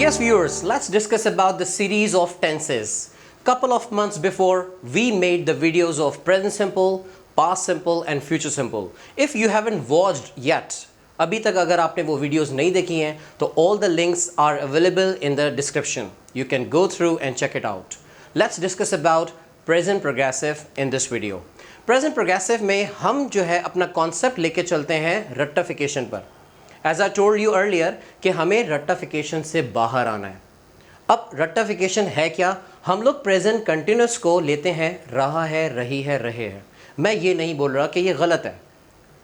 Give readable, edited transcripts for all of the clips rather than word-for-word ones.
Yes viewers, let's discuss about the series of tenses. Couple of months before we made the videos of present simple, past simple and future simple. If you haven't watched yet, अभी तक अगर आपने वो videos नहीं देखी हैं तो all the links are available in the description. You can go through and check it out. Let's discuss about present progressive in this video. Present progressive में हम जो है अपना concept लेके चलते हैं rectification पर. As I told you earlier कि हमें rectification से बाहर आना है. अब rectification है क्या? हम लोग present continuous को लेते हैं रहा है, रही है, रहे हैं. मैं ये नहीं बोल रहा कि ये गलत है,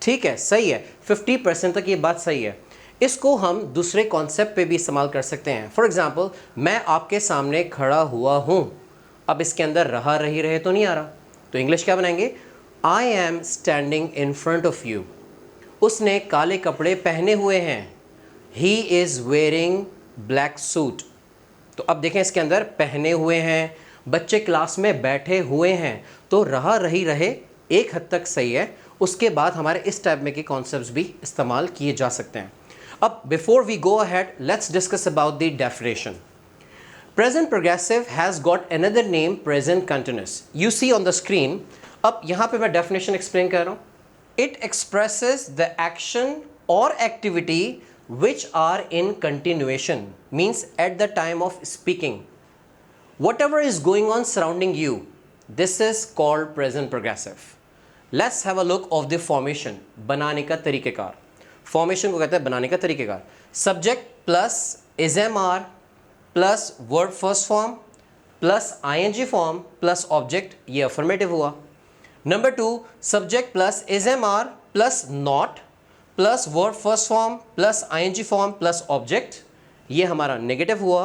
ठीक है, सही है, 50% तक ये बात सही है. इसको हम दूसरे कॉन्सेप्ट पे भी इस्तेमाल कर सकते हैं. फॉर एग्जांपल, मैं आपके सामने खड़ा हुआ हूँ. अब इसके अंदर रहा, रही, रहे तो नहीं आ रहा, तो इंग्लिश क्या बनाएंगे? I am standing in front of you. उसने काले कपड़े पहने हुए हैं. He is wearing black suit. तो अब देखें, इसके अंदर पहने हुए हैं, बच्चे क्लास में बैठे हुए हैं, तो रहा, रही, रहे एक हद तक सही है. उसके बाद हमारे इस टाइप में के कॉन्सेप्ट्स भी इस्तेमाल किए जा सकते हैं. अब before we go ahead, let's discuss about the definition. Present progressive has got another name present continuous. You see on the screen. अब यहाँ पे मैं डेफिनेशन एक्सप्लेन कर रहा हूँ. इट एक्सप्रेसेस द एक्शन और activity which are in continuation, means at the time of speaking. Whatever is going on surrounding you, this is called present progressive. Let's have a look of the formation. बनाने का तरीक़ेकार. Formation को कहते हैं बनाने का तरीक़ेकार. Subject plus is MR plus verb first form plus ing form plus object, ये affirmative हुआ. Number 2, subject plus is MR plus not plus verb first form plus ING form plus object, ये हमारा negative हुआ.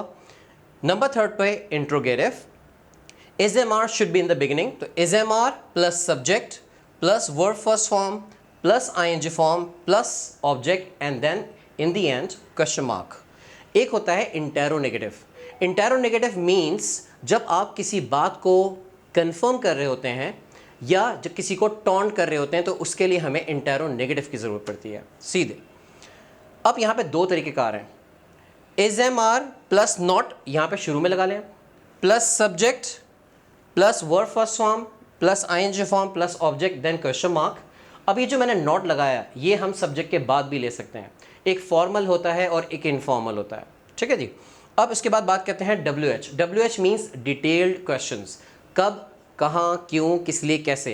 Number 3 पे interrogative. Is am are should be in the beginning, तो is am are plus subject plus verb first form plus ING form plus object and then in the end question mark. एक होता है इंटेरोनेगेटिव. इंटेरोनेगेटिव means जब आप किसी बात को confirm कर रहे होते हैं या जब किसी को टॉन्ट कर रहे होते हैं तो उसके लिए हमें इंटेरोनेगेटिव की ज़रूरत पड़ती है सीधे. अब यहाँ पे दो तरीक़ेकार हैं. Is am are plus not यहाँ पे शुरू में लगा लें, plus subject plus verb first form plus ING form plus object then question mark. अब ये जो मैंने नॉट लगाया ये हम सब्जेक्ट के बाद भी ले सकते हैं. एक फॉर्मल होता है और एक इनफॉर्मल होता है, ठीक है जी. अब इसके बाद बात करते हैं W H. W H means detailed questions. कब, कहाँ, क्यों, किस लिए, कैसे.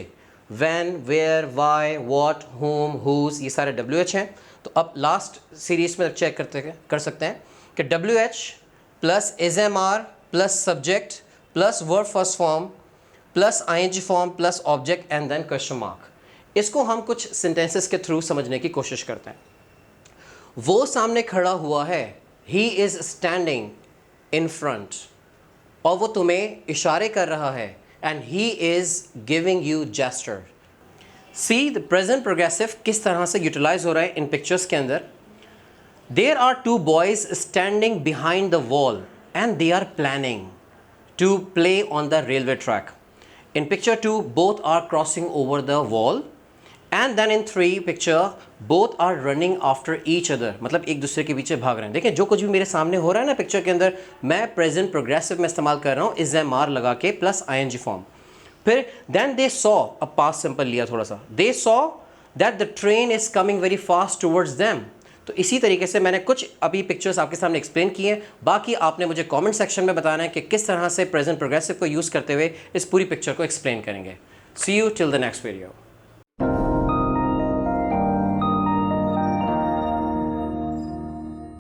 When, where, why, what, whom, whose, ये सारे डब्ल्यू एच हैं. तो अब लास्ट सीरीज में चेक कर सकते हैं कि W H plus is am are plus subject plus verb first form plus ING form plus object and then question mark. इसको हम कुछ सेंटेंसेस के थ्रू समझने की कोशिश करते हैं. वो सामने खड़ा हुआ है, he is standing in front, और वो तुम्हें इशारे कर रहा है, and he is giving you gesture. See the present progressive किस तरह से यूटिलाइज हो रहा है इन पिक्चर्स के अंदर. There are two boys standing behind the wall and they are planning to play on the railway track. In picture 2 both are crossing over the wall and then in 3 picture both are running after each other. मतलब एक दूसरे के पीछे भाग रहे हैं. देखिए जो कुछ भी मेरे सामने हो रहा है ना पिक्चर के अंदर, मैं प्रेजेंट प्रोग्रेसिव में इस्तेमाल कर रहा हूँ इज एम आर लगा के प्लस आईएनजी फॉर्म. फिर देन दे सॉ, अब पास्ट सिंपल लिया थोड़ा सा, they saw that the train is coming very fast towards them. तो इसी तरीके से मैंने कुछ अभी पिक्चर्स आपके सामने एक्सप्लेन किए हैं. बाकी आपने मुझे कमेंट सेक्शन में बताना है कि किस तरह से प्रेजेंट प्रोग्रेसिव को यूज़ करते हुए इस पूरी पिक्चर को एक्सप्लेन करेंगे. See you till the next video.